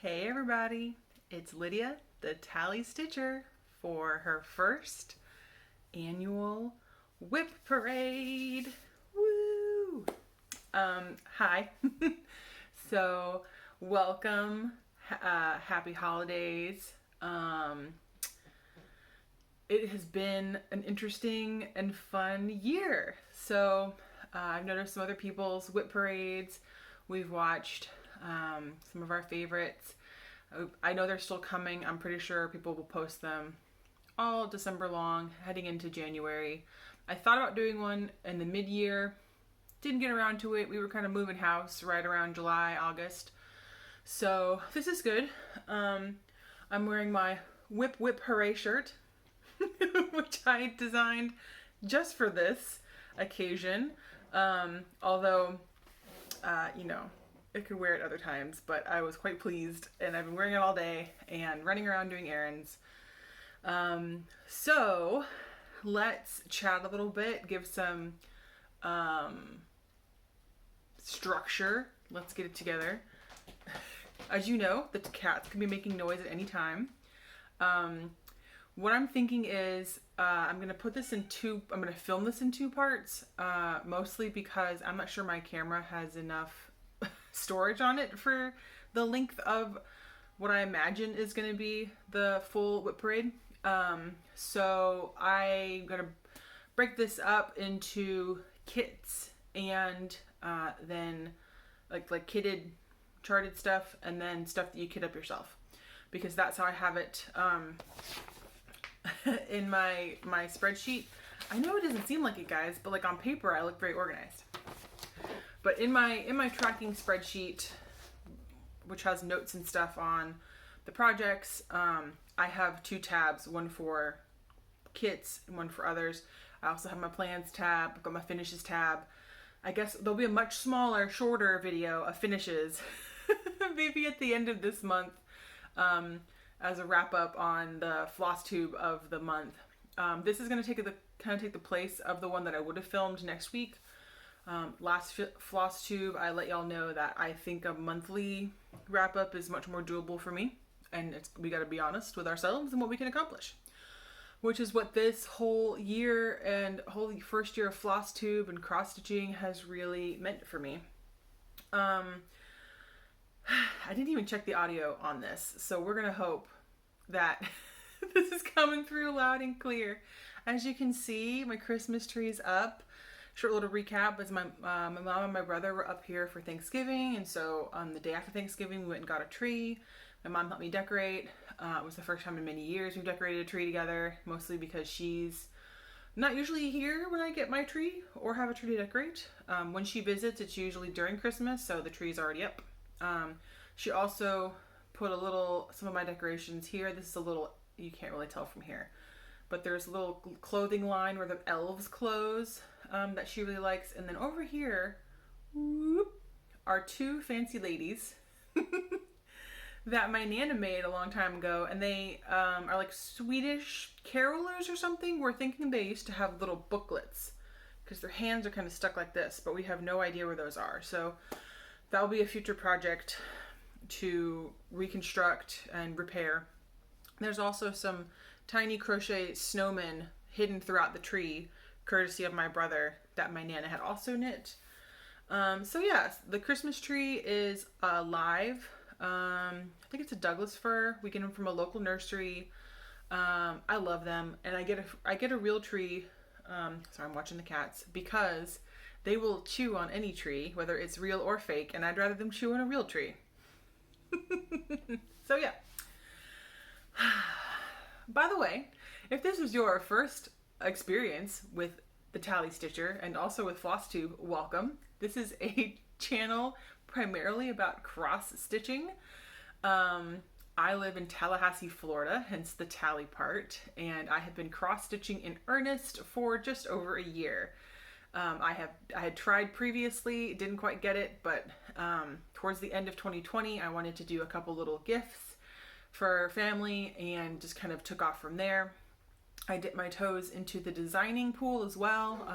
Hey everybody, it's Lydia, the TallyStitcher, for her first annual WIP parade. Woo! Hi. So, welcome. Happy holidays. It has been an interesting and fun year. So, I've noticed some other people's WIP parades. We've watched some of our favorites. I know they're still coming. I'm pretty sure people will post them all December long, heading into January. I thought about doing one in the mid-year. Didn't get around to it. We were kind of moving house right around July, August. So this is good. I'm wearing my WIP Hooray shirt, which I designed just for this occasion. Although, I could wear it other times, but I was quite pleased, and I've been wearing it all day and running around doing errands. So let's chat a little bit, give some structure. Let's get it together. As you know, the cats can be making noise at any time. What I'm thinking is I'm going to film this in two parts, mostly because I'm not sure my camera has enough storage on it for the length of what I imagine is going to be the full WIP parade. So I'm going to break this up into kits and then like kitted, charted stuff, and then stuff that you kit up yourself, because that's how I have it in my spreadsheet. I know it doesn't seem like it, guys, but like on paper I look very organized. But in my tracking spreadsheet, which has notes and stuff on the projects, I have two tabs, one for kits and one for others. I also have my plans tab, I've got my finishes tab. I guess there'll be a much smaller, shorter video of finishes, maybe at the end of this month, as a wrap up on the Flosstube of the month. This is going to take the place of the one that I would have filmed next week. Last Flosstube, I let y'all know that I think a monthly wrap up is much more doable for me, and we got to be honest with ourselves and what we can accomplish, which is what this whole year and whole first year of Flosstube and cross stitching has really meant for me. I didn't even check the audio on this, so we're gonna hope that this is coming through loud and clear. As you can see, my Christmas tree is up. Short little recap is my mom and my brother were up here for Thanksgiving, and so on the day after Thanksgiving we went and got a tree. My mom helped me decorate. It was the first time in many years we've decorated a tree together, mostly because she's not usually here when I get my tree or have a tree to decorate. When she visits, it's usually during Christmas, so the tree is already up. She also put some of my decorations here. This is a little, you can't really tell from here, but there's a little clothing line where the elves clothes that she really likes. And then over here, are two fancy ladies that my Nana made a long time ago. And they are like Swedish carolers or something. We're thinking they used to have little booklets because their hands are kind of stuck like this, but we have no idea where those are. So that'll be a future project to reconstruct and repair. There's also some tiny crochet snowmen hidden throughout the tree, courtesy of my brother, that my Nana had also knit. So yeah, the Christmas tree is live. I think it's a Douglas fir. We get them from a local nursery. I love them, and I get a real tree. Sorry, I'm watching the cats, because they will chew on any tree, whether it's real or fake, and I'd rather them chew on a real tree. So yeah. By the way, if this was your first experience with the TallyStitcher and also with Flosstube, welcome. This is a channel primarily about cross stitching. I live in Tallahassee, Florida, hence the tally part, and I have been cross stitching in earnest for just over a year. I had tried previously, didn't quite get it, but towards the end of 2020, I wanted to do a couple little gifts for family and just kind of took off from there. I dipped my toes into the designing pool as well,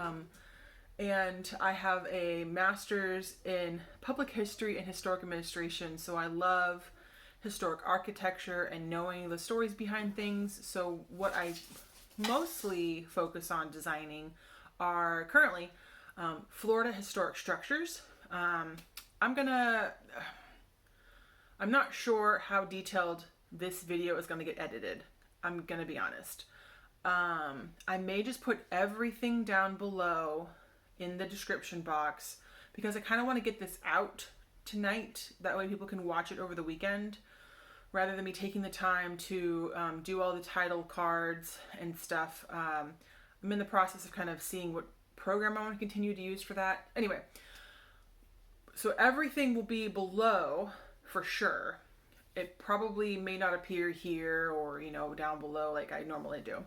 and I have a master's in public history and historic administration, so I love historic architecture and knowing the stories behind things. So what I mostly focus on designing are currently Florida historic structures. I'm not sure how detailed this video is going to get edited. I'm going to be honest. I may just put everything down below in the description box because I kind of want to get this out tonight. That way people can watch it over the weekend rather than me taking the time to do all the title cards and stuff. I'm in the process of kind of seeing what program I want to continue to use for that. Anyway, so everything will be below for sure. It probably may not appear here or, you know, down below like I normally do.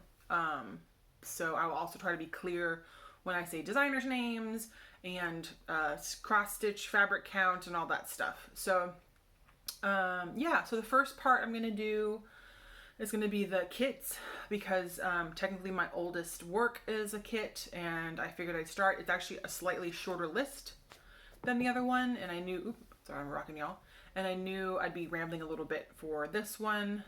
So I will also try to be clear when I say designers' names and cross stitch fabric count and all that stuff. So yeah, so the first part I'm going to do is going to be the kits because technically my oldest work is a kit and I figured I'd start. It's actually a slightly shorter list than the other one, and I knew, oops, sorry, I'm rocking y'all, and I knew I'd be rambling a little bit for this one.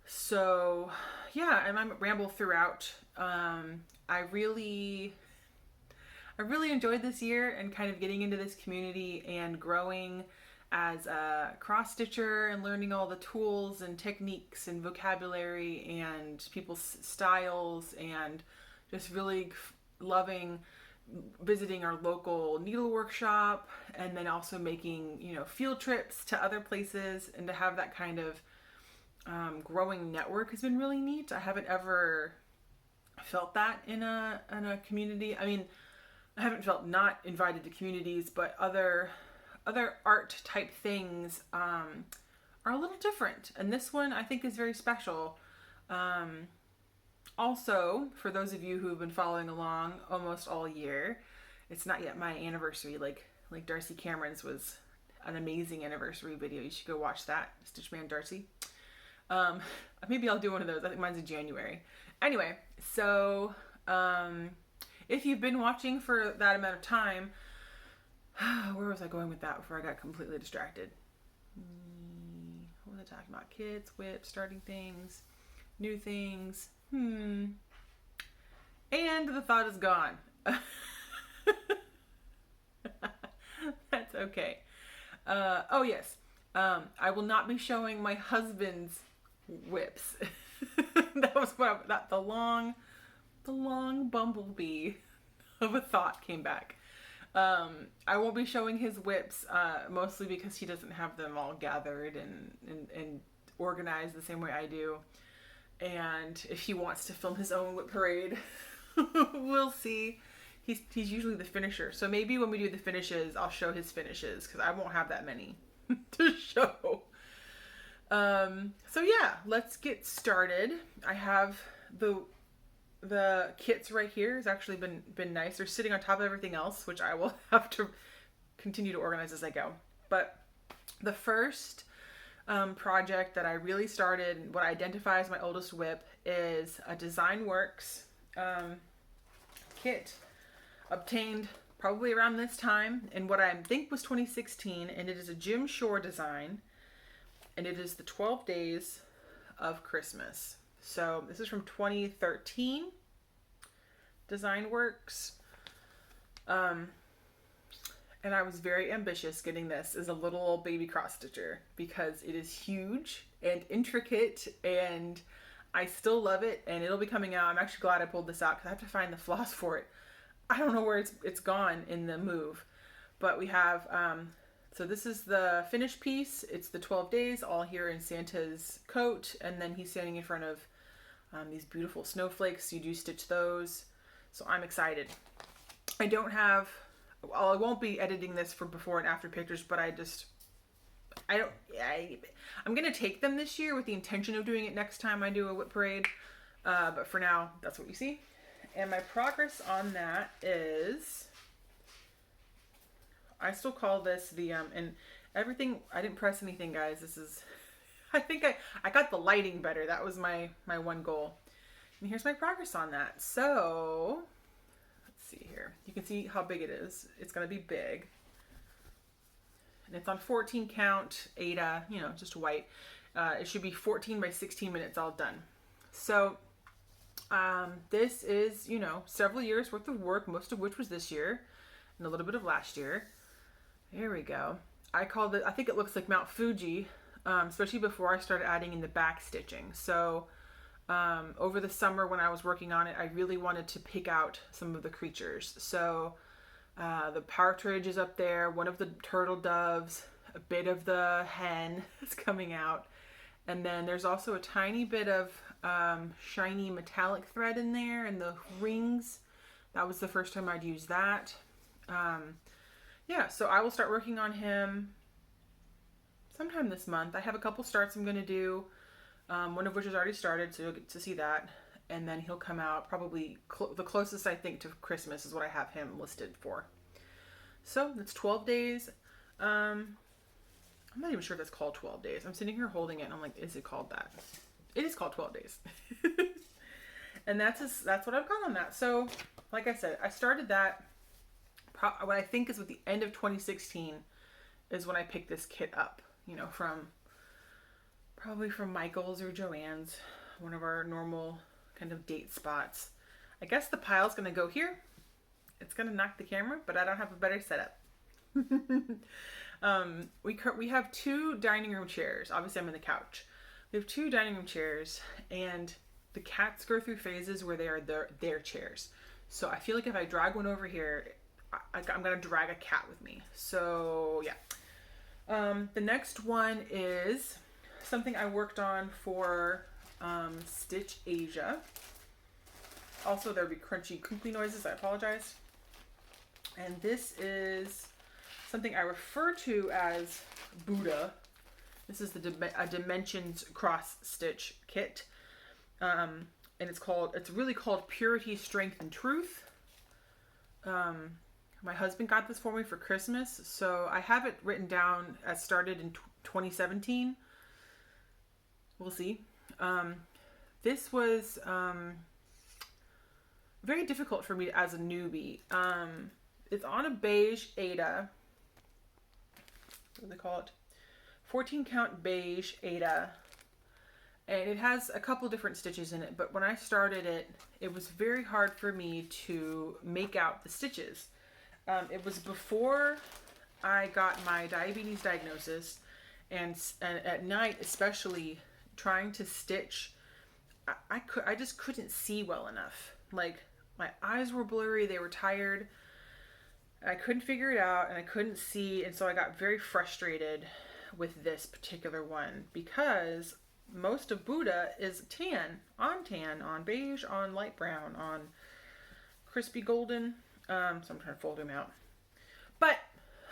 So yeah, and I ramble throughout. I really enjoyed this year and kind of getting into this community and growing as a cross stitcher and learning all the tools and techniques and vocabulary and people's styles, and just really loving visiting our local needle workshop, and then also making, you know, field trips to other places, and to have that kind of growing network has been really neat. I haven't ever felt that in a community. I mean, I haven't felt not invited to communities, but other art type things are a little different, and this one I think is very special. Also, for those of you who have been following along almost all year, it's not yet my anniversary. Like Darcy Cameron's was an amazing anniversary video. You should go watch that, Stitchman Darcy. Maybe I'll do one of those. I think mine's in January. Anyway, so if you've been watching for that amount of time, where was I going with that before I got completely distracted? What was I talking about? Kits, WIP, starting things, new things. And the thought is gone. That's okay. Oh yes. I will not be showing my husband's WIPs. That was what the long bumblebee of a thought came back. I won't be showing his WIPs, mostly because he doesn't have them all gathered and organized the same way I do. And if he wants to film his own WIP parade, we'll see. He's usually the finisher. So maybe when we do the finishes, I'll show his finishes because I won't have that many to show. So yeah, let's get started. I have the kits right here. Has actually been nice. They're sitting on top of everything else, which I will have to continue to organize as I go. But the first project that I really started, what I identify as my oldest WIP, is a Design Works kit obtained probably around this time in what I think was 2016, and it is a Jim Shore design, and it is the 12 Days of Christmas. So this is from 2013, Design Works. And I was very ambitious getting this as a little old baby cross stitcher because it is huge and intricate, and I still love it, and it'll be coming out. I'm actually glad I pulled this out because I have to find the floss for it. I don't know where it's gone in the move, but we have, so this is the finished piece. It's the 12 days all here in Santa's coat, and then he's standing in front of these beautiful snowflakes. You do stitch those, so I'm excited. I won't be editing this for before and after pictures, but I'm going to take them this year with the intention of doing it next time I do a WIP parade. But for now, that's what you see. And my progress on that is, I still call this the, and everything, I didn't press anything, guys. This is, I think I got the lighting better. That was my one goal. And here's my progress on that. So, let's see here. You can see how big it is. It's going to be big. And it's on 14 count, Ada, you know, just white. It should be 14 by 16 minutes all done. So this is, you know, several years worth of work, most of which was this year and a little bit of last year. There we go. I think it looks like Mount Fuji, especially before I started adding in the back stitching. So over the summer when I was working on it, I really wanted to pick out some of the creatures. So the partridge is up there, one of the turtle doves, a bit of the hen is coming out. And then there's also a tiny bit of shiny metallic thread in there and the rings. That was the first time I'd used that. Yeah, so I will start working on him sometime this month. I have a couple starts I'm going to do, one of which has already started, so you'll get to see that. And then he'll come out probably the closest I think to Christmas is what I have him listed for. So that's 12 days. I'm not even sure if that's called 12 days. I'm sitting here holding it and I'm like, is it called that? It is called 12 days. And that's what I've got on that. So like I said, I started that what I think is at the end of 2016 is when I picked this kit up, you know, probably from Michael's or Joann's, one of our normal kind of date spots. I guess the pile's going to go here. It's going to knock the camera, but I don't have a better setup. We have 2 dining room chairs. Obviously I'm in the couch. We have 2 dining room chairs, and the cats go through phases where they are their chairs. So I feel like if I drag one over here, I'm going to drag a cat with me. So yeah. The next one is something I worked on for Stitch Asia. Also, there'll be crunchy, crinkly noises. I apologize. And this is something I refer to as Buddha. This is a Dimensions cross stitch kit. And it's really called Purity, Strength, and Truth. My husband got this for me for Christmas, so I have it written down as started in 2017. We'll see. This was very difficult for me as a newbie. It's on a beige Ada. What do they call it? 14 count beige Ada. And it has a couple different stitches in it, but when I started it, it was very hard for me to make out the stitches. It was before I got my diabetes diagnosis, and at night especially, trying to stitch, I just couldn't see well enough. Like, my eyes were blurry, they were tired, I couldn't figure it out, and I couldn't see, and so I got very frustrated with this particular one, because most of Buddha is tan, on beige, on light brown, on crispy golden. So I'm trying to fold him out. But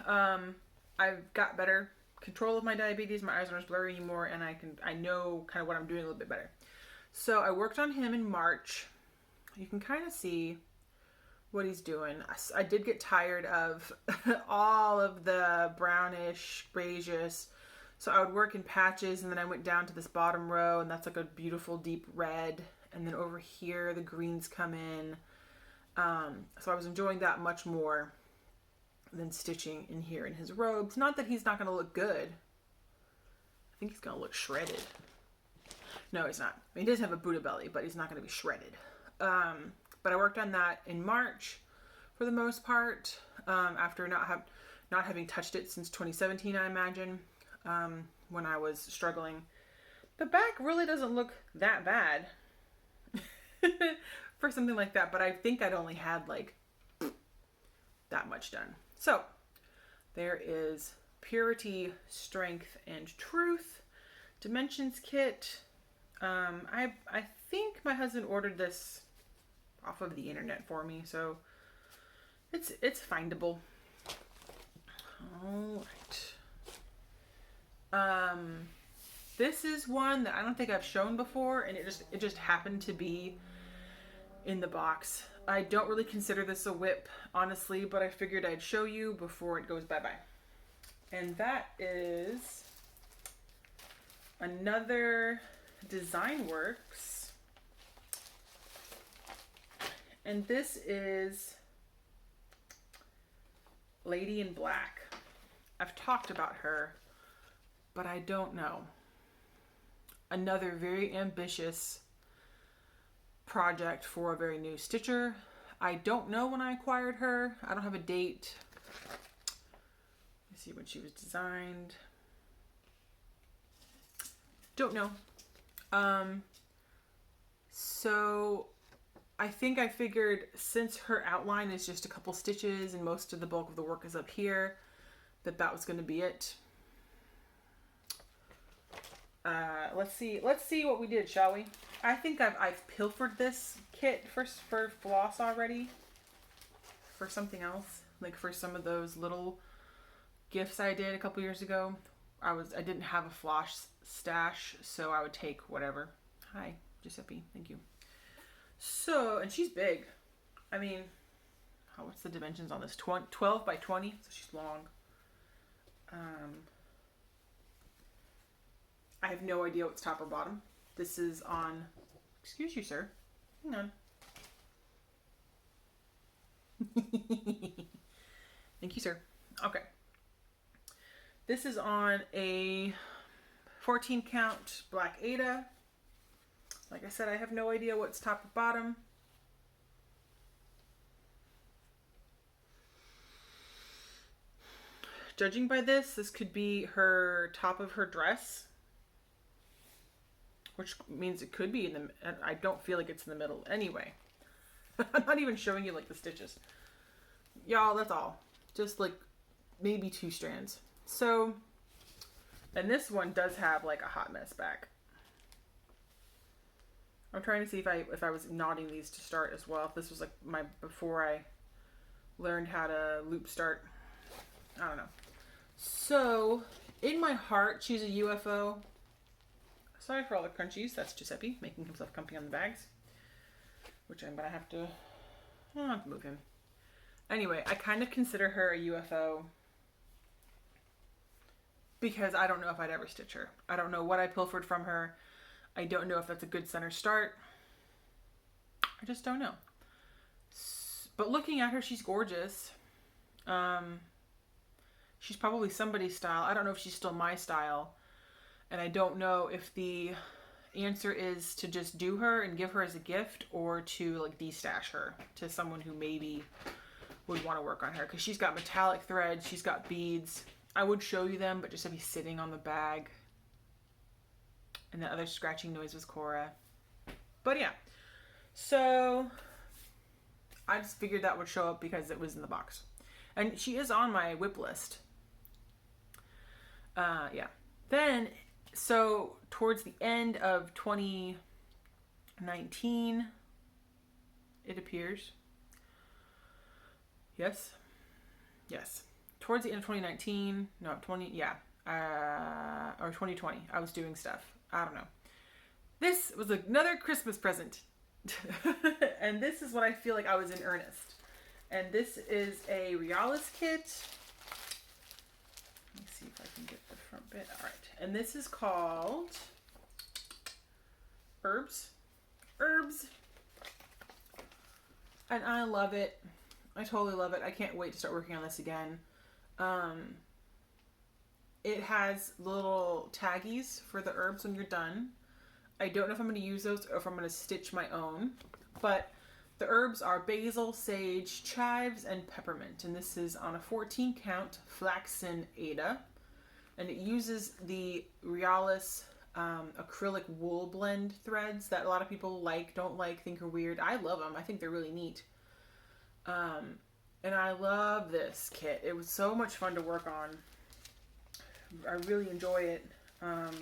I've got better control of my diabetes. My eyes aren't as blurry anymore, and I know kind of what I'm doing a little bit better. So I worked on him in March. You can kind of see what he's doing. I did get tired of all of the brownish, beigeish. So I would work in patches, and then I went down to this bottom row, and that's like a beautiful deep red. And then over here, the greens come in. So I was enjoying that much more than stitching in here in his robes. Not that he's not going to look good. I think he's going to look shredded. No, he's not. I mean, he does have a Buddha belly, but he's not going to be shredded. But I worked on that in March for the most part, after not having touched it since 2017, I imagine, when I was struggling. The back really doesn't look that bad for something like that, but I think I'd only had like that much done. So there is Purity, Strength, and Truth Dimensions kit. I think my husband ordered this off of the internet for me, so it's findable. All right. This is one that I don't think I've shown before, and it just happened to be in the box. I don't really consider this a WIP, honestly, but I figured I'd show you before it goes bye-bye. And that is another Design Works. And this is Lady in Black. I've talked about her, but I don't know. Another very ambitious project for a very new stitcher. I don't know when I acquired her. I don't have a date. Let's see when she was designed. Don't know. So I think I figured since her outline is just a couple stitches and most of the bulk of the work is up here, that was going to be it. Let's see what we did, shall we? I think I've pilfered this kit for floss already. For something else, like for some of those little gifts I did a couple years ago. I didn't have a floss stash, so I would take whatever. Hi, Giuseppe, thank you. So, and she's big. I mean, what's the dimensions on this? 12 by 20, so she's long. I have no idea what's top or bottom. This is on, excuse you, sir. Hang on. Thank you, sir. Okay. This is on a 14 count black Aida. Like I said, I have no idea what's top or bottom. Judging by this could be her top of her dress, which means it could be in the, I don't feel like it's in the middle anyway. I'm not even showing you like the stitches. Y'all, that's all. Just like maybe 2 strands. So, and this one does have like a hot mess back. I'm trying to see if I was knotting these to start as well. If this was like before I learned how to loop start. I don't know. So, in my heart, she's a UFO. Sorry for all the crunchies. That's Giuseppe making himself comfy on the bags. Which I'm going to have to... I'll have to move him. Anyway, I kind of consider her a UFO because I don't know if I'd ever stitch her. I don't know what I pilfered from her. I don't know if that's a good center start. I just don't know. But looking at her, she's gorgeous. She's probably somebody's style. I don't know if she's still my style. And I don't know if the answer is to just do her and give her as a gift or to like destash her to someone who maybe would want to work on her. Because she's got metallic threads. She's got beads. I would show you them, but just to be sitting on the bag. And the other scratching noise was Cora. But yeah. So I just figured that would show up because it was in the box. And she is on my WIP list. Yeah. Then, so towards the end of 2019, it appears. Yes. Yes. Towards the end of 2019, no, 20, yeah. Or 2020, I was doing stuff. I don't know. This was another Christmas present. And this is what I feel like I was in earnest. And this is a Riolis kit. Let me see if I can get the front bit. All right. And this is called Herbs. And I love it. I totally love it. I can't wait to start working on this again. It has little taggies for the herbs when you're done. I don't know if I'm going to use those or if I'm going to stitch my own. But the herbs are basil, sage, chives, and peppermint. And this is on a 14 count flaxen Aida. And it uses the Riolis acrylic wool blend threads that a lot of people don't like, think are weird. I love them. I think they're really neat. And I love this kit. It was so much fun to work on. I really enjoy it. And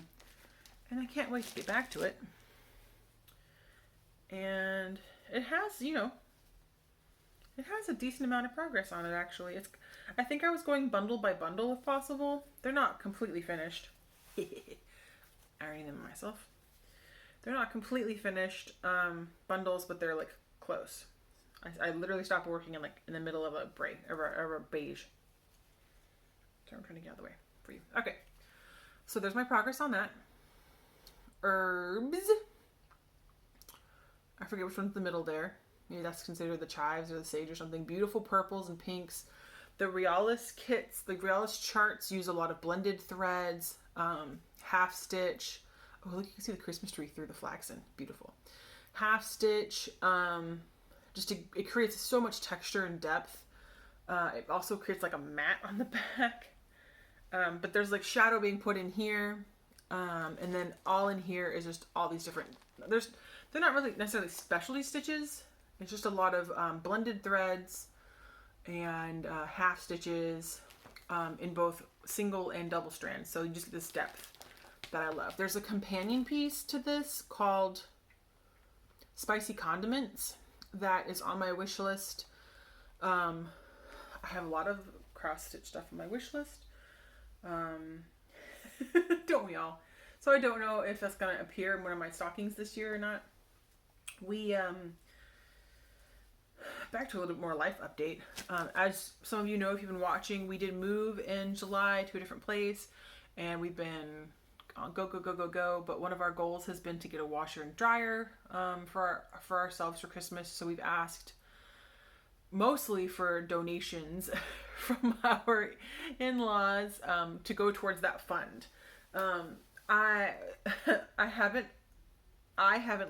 I can't wait to get back to it. And it has, it has a decent amount of progress on it, actually. I think I was going bundle by bundle if possible. They're not completely finished. Ironing them myself. They're not completely finished bundles, but they're like close. I literally stopped working in the middle of a beige. So I'm trying to get out of the way for you. Okay. So there's my progress on that. Herbs. I forget which one's the middle there. Maybe that's considered the chives or the sage or something. Beautiful purples and pinks. The Riolis kits, the Riolis charts use a lot of blended threads, half stitch. Oh, look, you can see the Christmas tree through the flaxen. Beautiful. Half stitch. It creates so much texture and depth. It also creates like a mat on the back. But there's like shadow being put in here. And then all in here is just all these different, they're not really necessarily specialty stitches. It's just a lot of blended threads and half stitches in both single and double strands. So you just get this depth that I love. There's a companion piece to this called Spicy Condiments that is on my wish list. I have a lot of cross stitch stuff on my wish list. Don't we all? So I don't know if that's going to appear in one of my stockings this year or not. We, back to a little bit more life update. As some of you know, if you've been watching, we did move in July to a different place, and we've been on go. But one of our goals has been to get a washer and dryer for ourselves for Christmas. So we've asked mostly for donations from our in-laws to go towards that fund. I haven't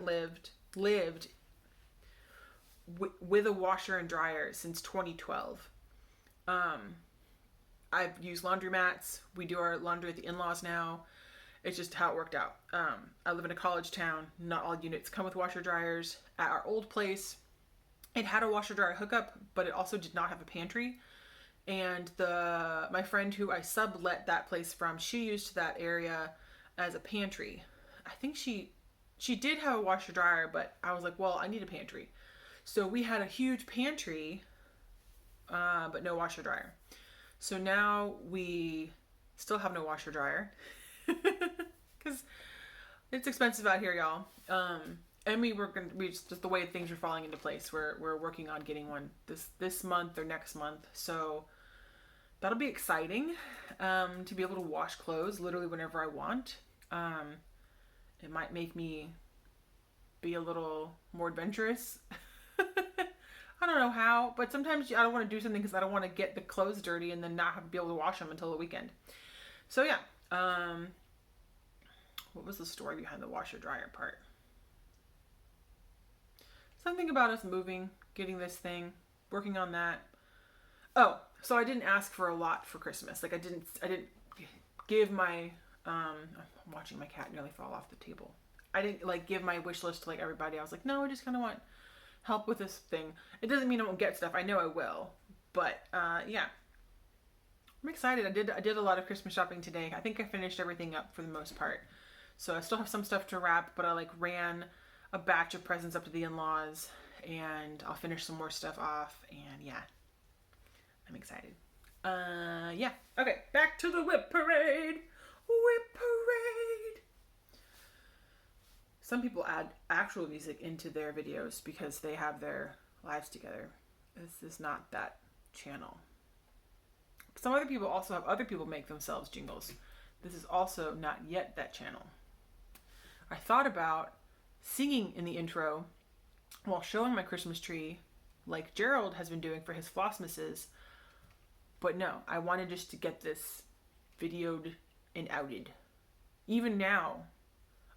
lived with a washer and dryer since 2012. I've used laundromats. We do our laundry at the in-laws now. It's just how it worked out. I live in a college town. Not all units come with washer dryers. At our old place, it had a washer dryer hookup, but it also did not have a pantry. And my friend who I sublet that place from, she used that area as a pantry. I think she did have a washer dryer, but I was like, well, I need a pantry. So we had a huge pantry, but no washer dryer. So now we still have no washer dryer because it's expensive out here, y'all. And just the way things are falling into place, we're working on getting one this month or next month. So that'll be exciting, to be able to wash clothes literally whenever I want. It might make me be a little more adventurous. I don't know how, but sometimes I don't want to do something because I don't want to get the clothes dirty and then not have to be able to wash them until the weekend. So yeah, what was the story behind the washer dryer part? Something about us moving, getting this thing, working on that. Oh, so I didn't ask for a lot for Christmas. Like I didn't give my, I'm watching my cat nearly fall off the table. I didn't like give my wish list to like everybody. I was like, no, I just kind of want help with this thing. It doesn't mean I won't get stuff. I know I will, but yeah, I'm excited. I did a lot of Christmas shopping today. I think I finished everything up for the most part. So I still have some stuff to wrap, but I like ran a batch of presents up to the in-laws, and I'll finish some more stuff off. And yeah, I'm excited. Yeah. Okay, back to the WIP parade. WIP parade. Some people add actual music into their videos because they have their lives together. This is not that channel. Some other people also have other people make themselves jingles. This is also not yet that channel. I thought about singing in the intro while showing my Christmas tree like Gerald has been doing for his Flossmasses, but no, I wanted just to get this videoed and outed. Even now,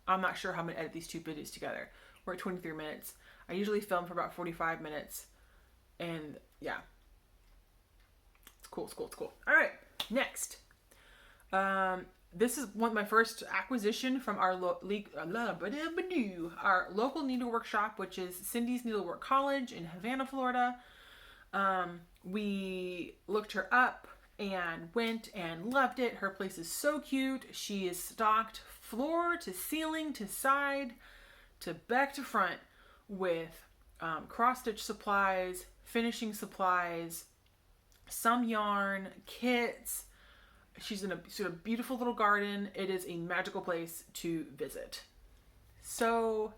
I'm not sure how I'm going to edit these two videos together. We're at 23 minutes. I usually film for about 45 minutes. And yeah. It's cool. All right. Next. This is my first acquisition from our local needlework shop, which is Cindy's Needlework College in Havana, Florida. We looked her up and went and loved it. Her place is so cute. She is stocked floor to ceiling to side to back to front with cross stitch supplies, finishing supplies, some yarn, kits. She's in a sort of beautiful little garden. It is a magical place to visit. So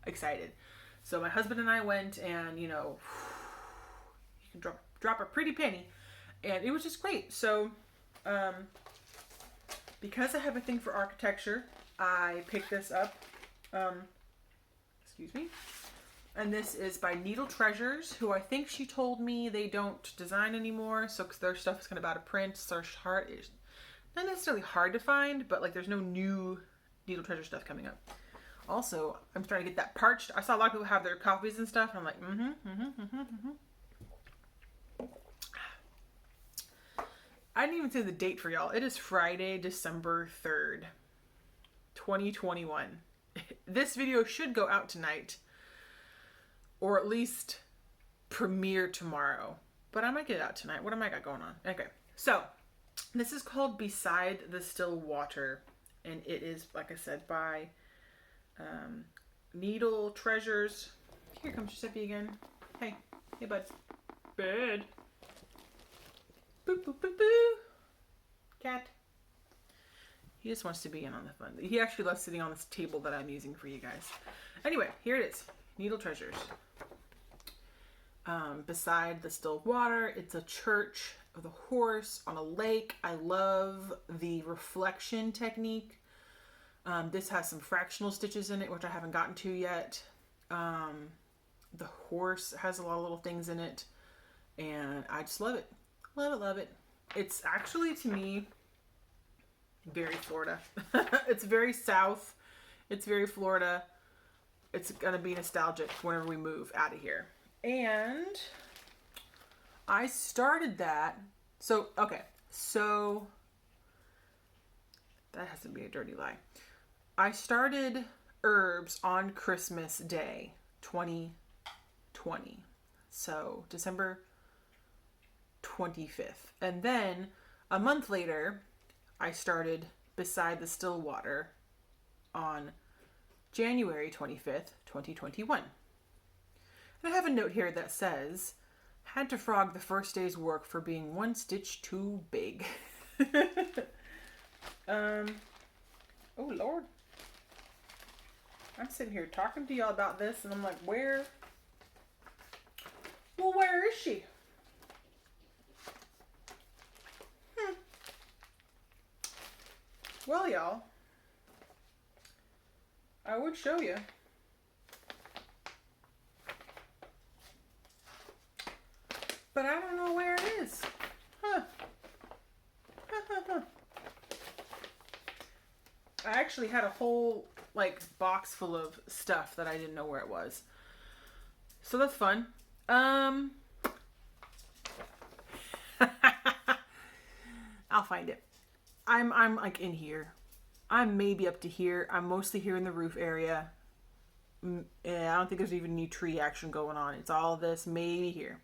excited. So my husband and I went, and you know, you can drop a pretty penny, and it was just great. So because I have a thing for architecture, I picked this up. Excuse me. And this is by Needle Treasures, who I think she told me they don't design anymore. So, because their stuff is kind of out of print. So it's not necessarily hard to find, but like there's no new Needle Treasure stuff coming up. Also, I'm starting to get that parched. I saw a lot of people have their copies and stuff. And I'm like, I didn't even say the date for y'all. It is Friday, December 3rd, 2021. This video should go out tonight. Or at least premiere tomorrow. But I might get it out tonight. What am I got going on? Okay. So, this is called Beside the Still Water. And it is, like I said, by Needle Treasures. Here comes Giuseppe again. Hey. Hey, bud. Bud. Boo, boo, boo, boo. Cat. He just wants to be in on the fun. He actually loves sitting on this table that I'm using for you guys. Anyway, here it is. Needle Treasures. Beside the Still Water. It's a church with a horse on a lake. I love the reflection technique. This has some fractional stitches in it, which I haven't gotten to yet. The horse has a lot of little things in it. And I just love it. Love it, love it. It's actually, to me, very Florida. It's very South. It's very Florida. It's going to be nostalgic whenever we move out of here. And I started that. So, okay. So, that has to be a dirty lie. I started herbs on Christmas Day, 2020. So, December 25th. And then, a month later, I started Beside the Still Water on January 25th, 2021. And I have a note here that says, had to frog the first day's work for being one stitch too big. Oh Lord. I'm sitting here talking to y'all about this and I'm like, where is she? Well, y'all, I would show you. But I don't know where it is. Huh. I actually had a whole, like, box full of stuff that I didn't know where it was. So that's fun. I'll find it. I'm like in here. I'm maybe up to here. I'm mostly here in the roof area. Yeah, I don't think there's even any tree action going on. It's all this, maybe here.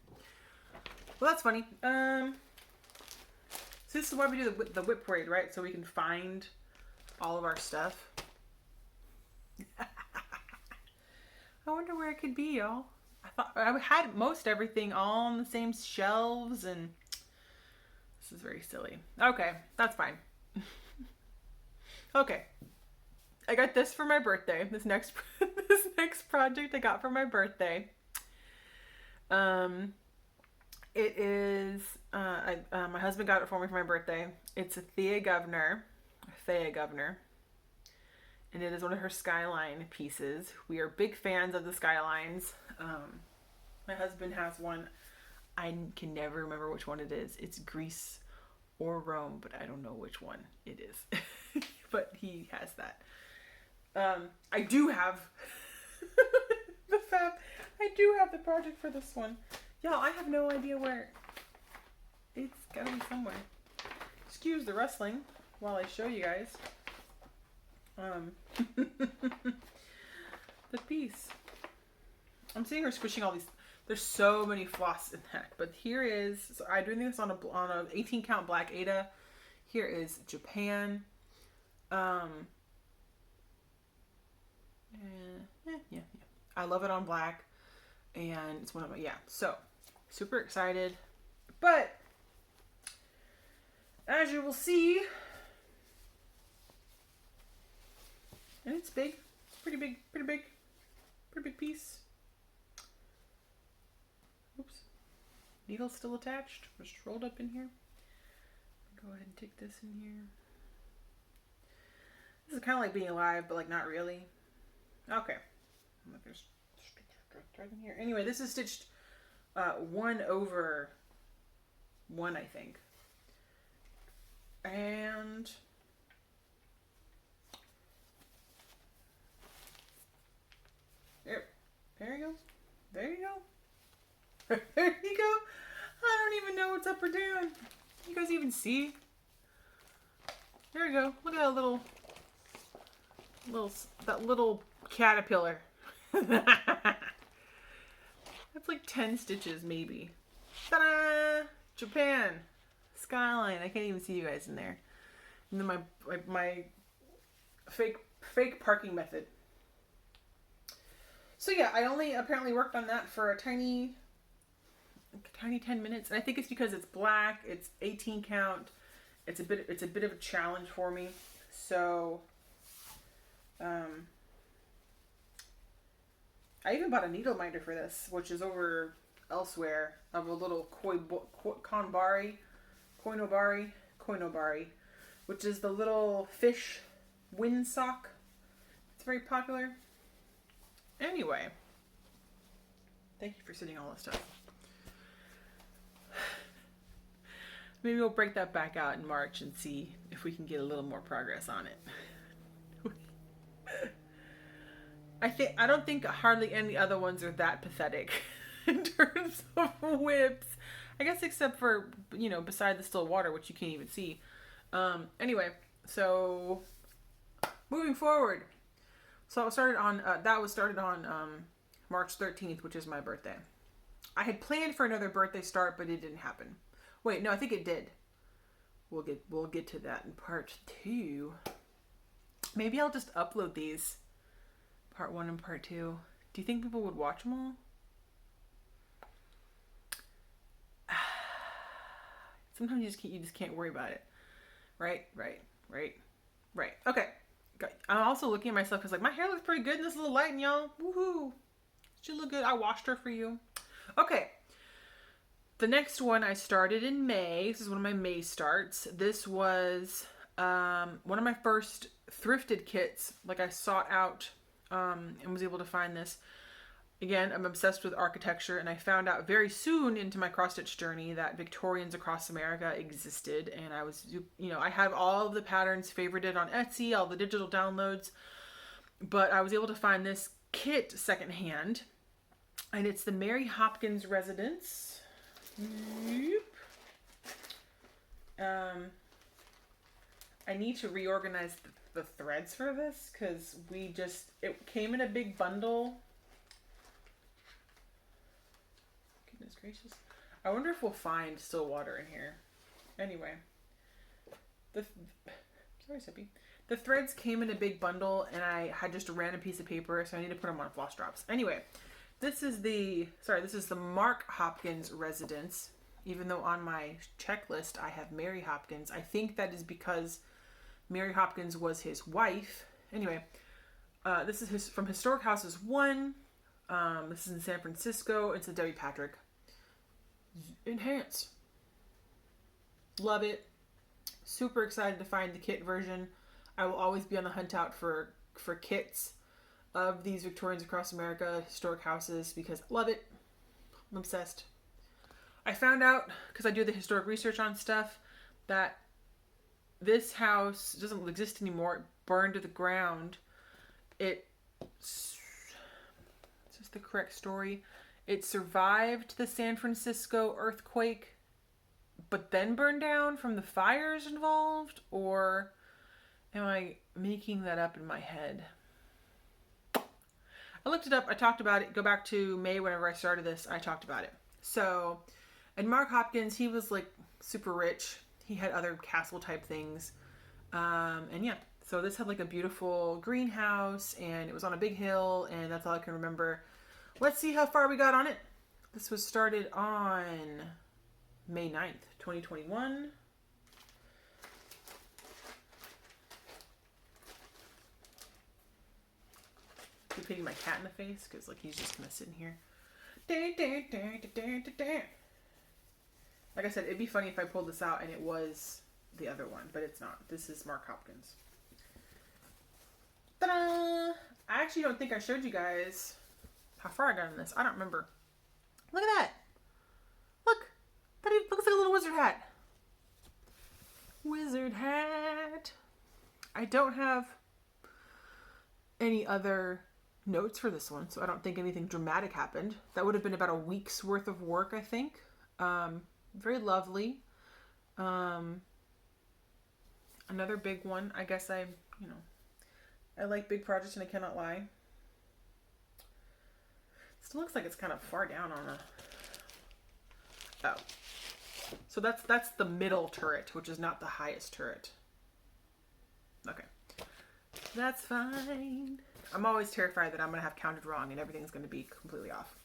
Well, that's funny. So this is why we do the WIP parade, right? So we can find all of our stuff. I wonder where it could be, y'all. I thought I had most everything all on the same shelves, and this is very silly. Okay, that's fine. Okay, I got this for my birthday. This next project I got for my birthday. It is my husband got it for me for my birthday. It's a Thea Gouverneur, and it is one of her Skyline pieces. We are big fans of the Skylines. My husband has one. I can never remember which one it is. It's Greece or Rome, but I don't know which one it is. But he has that. I do have the project for this one. Y'all, I have no idea where. It's gotta be somewhere. Excuse the rustling while I show you guys. The piece. I'm seeing her squishing all these. There's so many floss in that. But here is, so I'm doing this on a 18 count black Ada. Here is Japan. Yeah. I love it on black. And it's one of my, so super excited. But as you will see, and it's big, pretty big piece. Oops, needle's still attached, just rolled up in here. Go ahead and take this in here. This is kind of like being alive, but like not really. Okay, there's thread in here. Anyway, this is stitched 1/1, I think. And there you go. There you go. There you go. I don't even know what's up or down. You guys even see? There we go. Look at that little caterpillar. That's like 10 stitches maybe. Ta-da! Japan. Skyline. I can't even see you guys in there. And then my fake parking method. So yeah, I only apparently worked on that for a tiny 10 minutes. And I think it's because it's black, it's 18 count. It's a bit of a challenge for me. So I even bought a needle minder for this, which is over elsewhere, of a little koinobari, which is the little fish windsock. It's very popular. Anyway, thank you for sending all this stuff. Maybe we'll break that back out in March and see if we can get a little more progress on it. I don't think hardly any other ones are that pathetic in terms of WIPs. I guess except for, you know, beside the still water, which you can't even see. Anyway, so moving forward. So that was started on March 13th, which is my birthday. I had planned for another birthday start, but it didn't happen. Wait, no, I think it did. We'll get to that in part 2. Maybe I'll just upload these, part 1 and part 2. Do you think people would watch them all? Sometimes you just can't worry about it. Right. Okay. I'm also looking at myself because, like, my hair looks pretty good in this little light, y'all. Woohoo! She look good. I washed her for you. Okay. The next one I started in May. This is one of my May starts. This was one of my first thrifted kits. Like, I sought out and was able to find this. Again, I'm obsessed with architecture, and I found out very soon into my cross-stitch journey that Victorians across America existed, and I was, you know, I have all of the patterns favorited on Etsy, all the digital downloads, but I was able to find this kit secondhand, and it's the Mary Hopkins Residence. I need to reorganize the threads for this, because it came in a big bundle. Goodness gracious. I wonder if we'll find still water in here. Anyway. Sorry, Sippy. The threads came in a big bundle, and I had just a random piece of paper, so I need to put them on floss drops. Anyway, this is the Mark Hopkins Residence. Even though on my checklist I have Mary Hopkins. I think that is because Mary Hopkins was his wife. Anyway, this is from Historic Houses 1. This is in San Francisco. It's a Debbie Patrick. Enhance. Love it. Super excited to find the kit version. I will always be on the hunt out for kits of these Victorians across America historic houses because I love it. I'm obsessed. I found out, because I do the historic research on stuff, that this house doesn't exist anymore. It burned to the ground. Is this the correct story? It survived the San Francisco earthquake, but then burned down from the fires involved? Or am I making that up in my head? I looked it up. I talked about it. Go back to May whenever I started this. I talked about it. So, and Mark Hopkins, he was like super rich. He had other castle type things. And yeah, so this had like a beautiful greenhouse and it was on a big hill and that's all I can remember. Let's see how far we got on it. This was started on May 9th, 2021. Keep hitting my cat in the face because like he's just kind of sitting here. Like I said, it'd be funny if I pulled this out and it was the other one, but it's not. This is Mark Hopkins. Ta-da! I actually don't think I showed you guys how far I got in this. I don't remember. Look at that. Look. That even looks like a little wizard hat. Wizard hat. I don't have any other notes for this one, so I don't think anything dramatic happened. That would have been about a week's worth of work, I think. Very lovely. Another big one. I guess I like big projects and I cannot lie. Still looks like it's kind of far down on a... Oh. So that's the middle turret, which is not the highest turret. Okay. That's fine. I'm always terrified that I'm going to have counted wrong and everything's going to be completely off.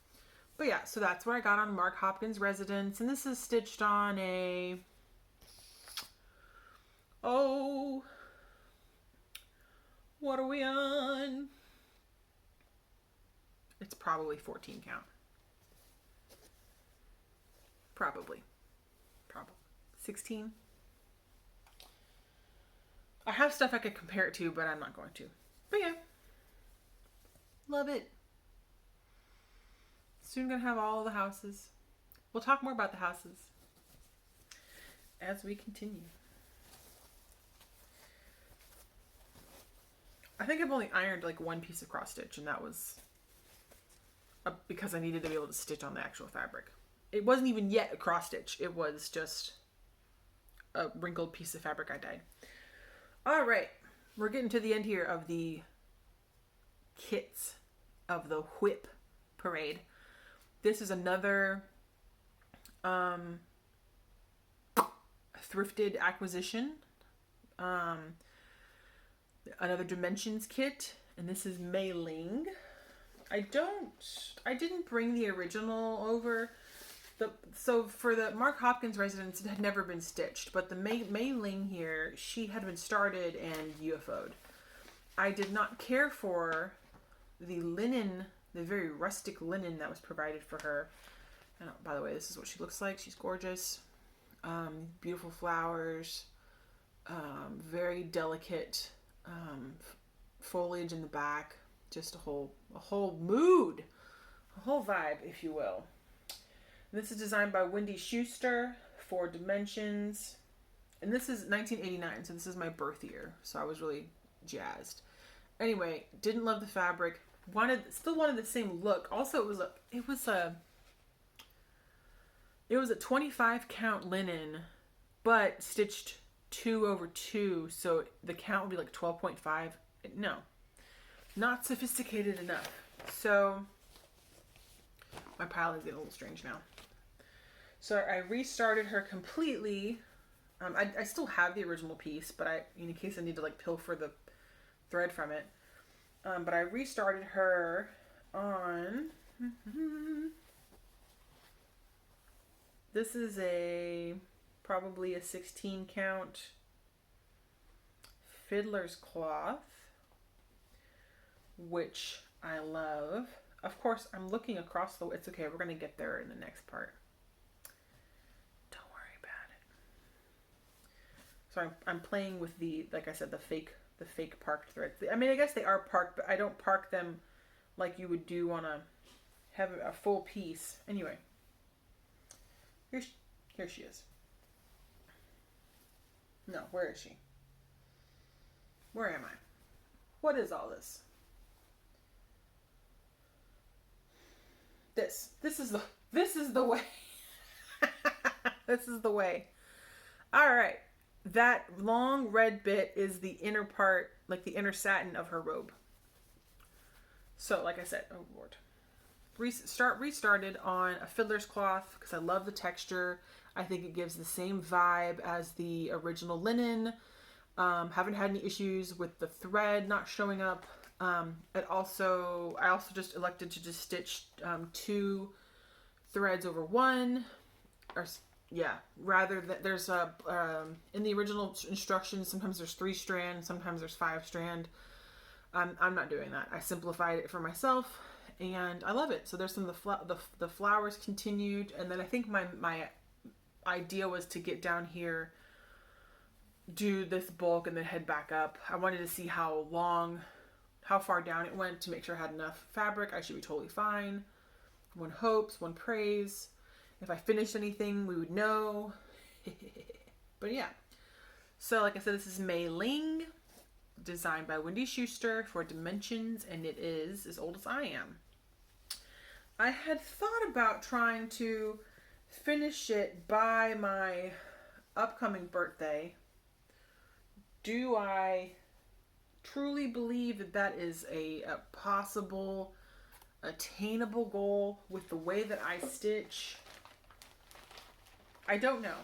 But yeah, so that's where I got on Mark Hopkins' Residence. And this is stitched on a... Oh... What are we on? It's probably 14 count. Probably. 16. I have stuff I could compare it to, but I'm not going to. But yeah. Love it. Soon gonna have all the houses. We'll talk more about the houses as we continue. I think I've only ironed like one piece of cross stitch, and that was because I needed to be able to stitch on the actual fabric. It wasn't even yet a cross stitch. It was just a wrinkled piece of fabric I dyed. All right, we're getting to the end here of the kits of the WIP parade. This is another thrifted acquisition. Another Dimensions kit, and this is Mei Ling. I didn't bring the original over. So for the Mark Hopkins Residence, it had never been stitched, but the Mei Ling here, she had been started and UFO'd. I did not care for the linen, the very rustic linen that was provided for her. And by the way, this is what she looks like. She's gorgeous. Beautiful flowers. Very delicate foliage in the back. Just a whole mood. A whole vibe, if you will. This is designed by Wendy Schuster for Dimensions. And this is 1989, so this is my birth year. So I was really jazzed. Anyway, didn't love the fabric. Still wanted the same look. Also, it was a 25 count linen, but stitched 2/2, so the count would be like 12.5. No, not sophisticated enough. So my pile is getting a little strange now. So I restarted her completely. I still have the original piece, but in case I need to like pilfer the thread from it. But I restarted her on. This is probably a 16 count fiddler's cloth, which I love. Of course, I'm looking across it's okay, we're going to get there in the next part. Don't worry about it. So I'm playing with like I said, the fake parked threads. I mean, I guess they are parked, but I don't park them like you would do on have a full piece. Anyway, here she is. No, where is she? Where am I? What is all this? This is the way. This is the way. All right. That long red bit is the inner part, like the inner satin of her robe. So, like I said, oh Lord. Restarted on a fiddler's cloth because I love the texture. I think it gives the same vibe as the original linen. Haven't had any issues with the thread not showing up. I also just elected to just stitch 2 threads over one, rather than there's in the original instructions sometimes there's 3 strand, sometimes there's 5 strand. I'm not doing that. I simplified it for myself, and I love it. So there's some of the flowers continued, and then I think my idea was to get down here, do this bulk, and then head back up. I wanted to see how how far down it went to make sure I had enough fabric. I should be totally fine. One hopes, one prays. If I finished anything, we would know. But yeah. So like I said, this is Mei Ling, designed by Wendy Schuster for Dimensions, and it is as old as I am. I had thought about trying to finish it by my upcoming birthday. Do I truly believe that that is a possible, attainable goal with the way that I stitch? I don't know.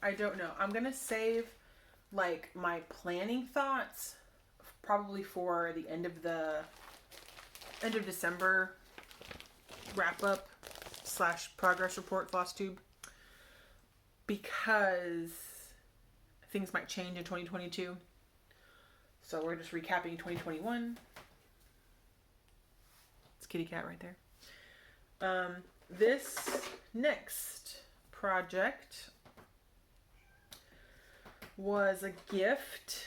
I don't know. I'm going to save like my planning thoughts probably for the end of December wrap up / progress report Flosstube, because things might change in 2022. So we're just recapping 2021. It's kitty cat right there. This next project was a gift.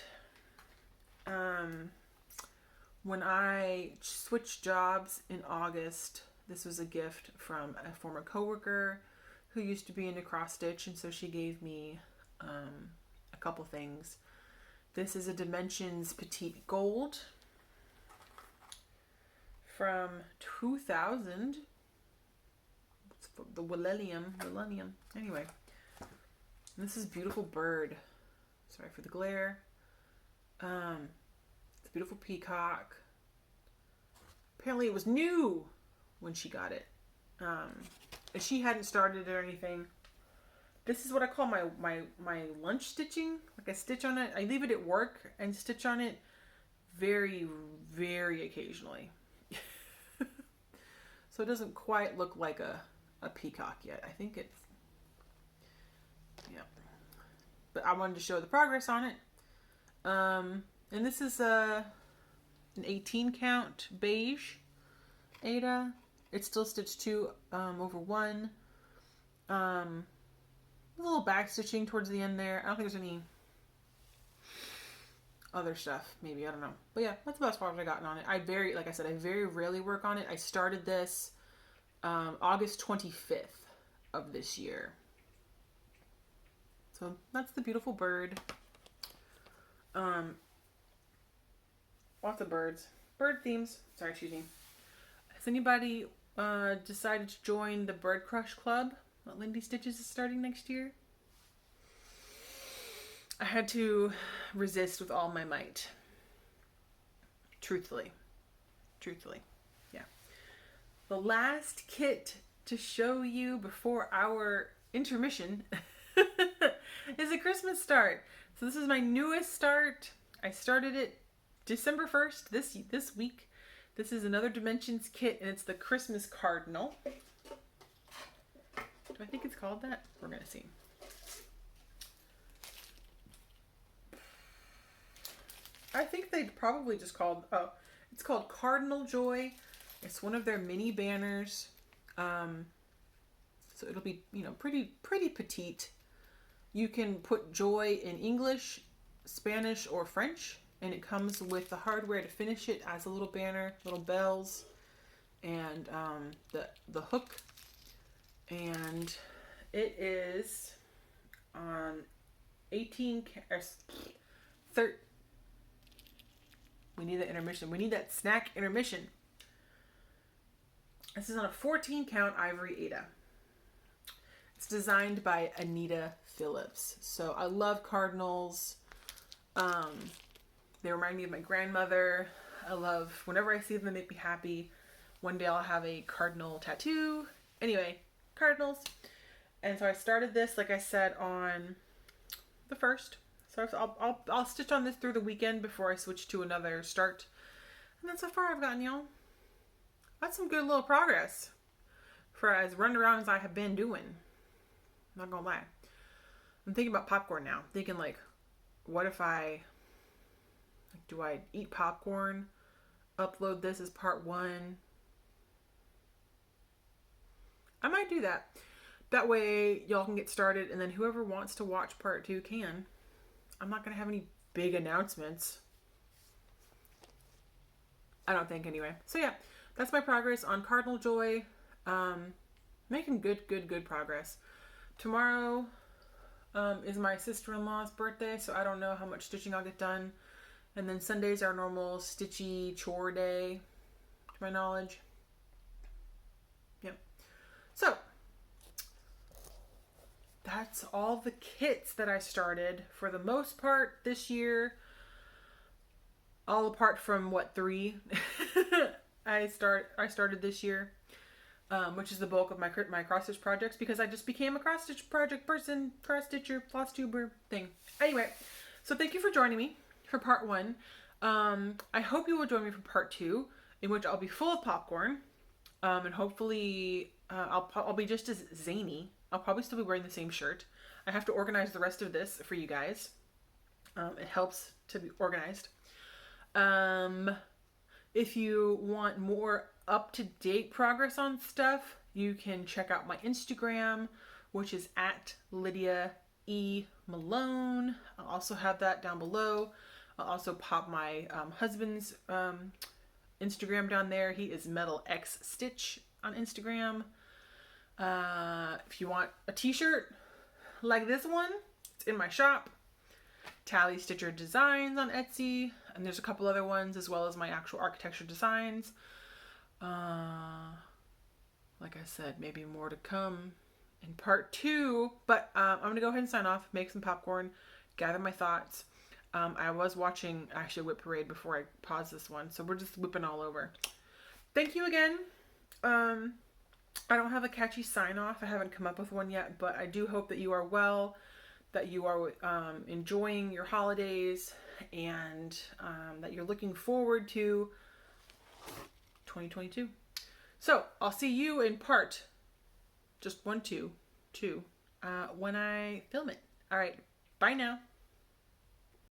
When I switched jobs in August, this was a gift from a former coworker who used to be into cross stitch, and so she gave me a couple things. This is a Dimensions Petite Gold from 2000. It's the Millennium. Anyway, this is beautiful bird. Sorry for the glare. It's a beautiful peacock. Apparently it was new when she got it. And she hadn't started it or anything. This is what I call my lunch stitching. Like I stitch on it. I leave it at work and stitch on it very, very occasionally. So it doesn't quite look like a peacock yet. I think it's, yeah. But I wanted to show the progress on it. And this is an 18 count beige Ada. It's still stitched 2 over 1. A little back stitching towards the end there. I don't think there's any other stuff. Maybe, I don't know. But yeah, that's about as far as I gotten on it. Like I said, I very rarely work on it. I started this August 25th of this year. So that's the beautiful bird. Lots of birds. Bird themes. Sorry, excuse me. Has anybody decided to join the Bird Crush Club that Lindy Stitches is starting next year? I had to resist with all my might. Truthfully. Yeah. The last kit to show you before our intermission is a Christmas start. So this is my newest start. I started it December 1st, this week. This is another Dimensions kit, and it's the Christmas Cardinal. Do I think it's called that? We're going to see. I think they probably just called, it's called Cardinal Joy. It's one of their mini banners. So it'll be, pretty petite. You can put joy in English, Spanish, or French. And it comes with the hardware to finish it as a little banner, little bells, and the hook. And it is on 18, we need that intermission. We need that snack intermission. This is on a 14 count ivory Ada. It's designed by Anita Phillips. So I love cardinals. They remind me of my grandmother. I love, whenever I see them, they make me happy. One day I'll have a cardinal tattoo. Anyway, cardinals. And so I started this, like I said, on the 1st. So I'll stitch on this through the weekend before I switch to another start. And then so far I've gotten, that's some good little progress for as run around as I have been doing. Not gonna lie. I'm thinking about popcorn now. Thinking like, what if do I eat popcorn, upload this as part 1? I might do that. That way y'all can get started, and then whoever wants to watch part 2 can. I'm not going to have any big announcements. I don't think anyway. So yeah, that's my progress on Cardinal Joy. Making good progress. Tomorrow is my sister-in-law's birthday, so I don't know how much stitching I'll get done. And then Sunday's our normal stitchy chore day, to my knowledge. Yep. So that's all the kits that I started for the most part this year. All apart from what, 3 I started this year, which is the bulk of my cross stitch projects, because I just became a cross stitch project person, cross stitcher, Flosstuber thing. Anyway, so thank you for joining me for part 1. I hope you will join me for part 2, in which I'll be full of popcorn, and hopefully I'll be just as zany. I'll probably still be wearing the same shirt. I have to organize the rest of this for you guys. It helps to be organized. If you want more up-to-date progress on stuff, you can check out my Instagram, which is at Lydia E. Malone. I'll also have that down below. I'll also pop my husband's Instagram down there. He is Metal X Stitch on Instagram. If you want a t-shirt like this one, it's in my shop. TallyStitcher Designs on Etsy, and there's a couple other ones, as well as my actual architecture designs. Like I said, maybe more to come in part 2, but I'm gonna go ahead and sign off, make some popcorn, gather my thoughts. I was watching actually a WIP parade before I paused this one, so we're just whipping all over. Thank you again. I don't have a catchy sign off. I haven't come up with one yet, but I do hope that you are well, that you are enjoying your holidays, and that you're looking forward to 2022. So I'll see you in part just 1, 2, 2 when I film it. All right, bye now.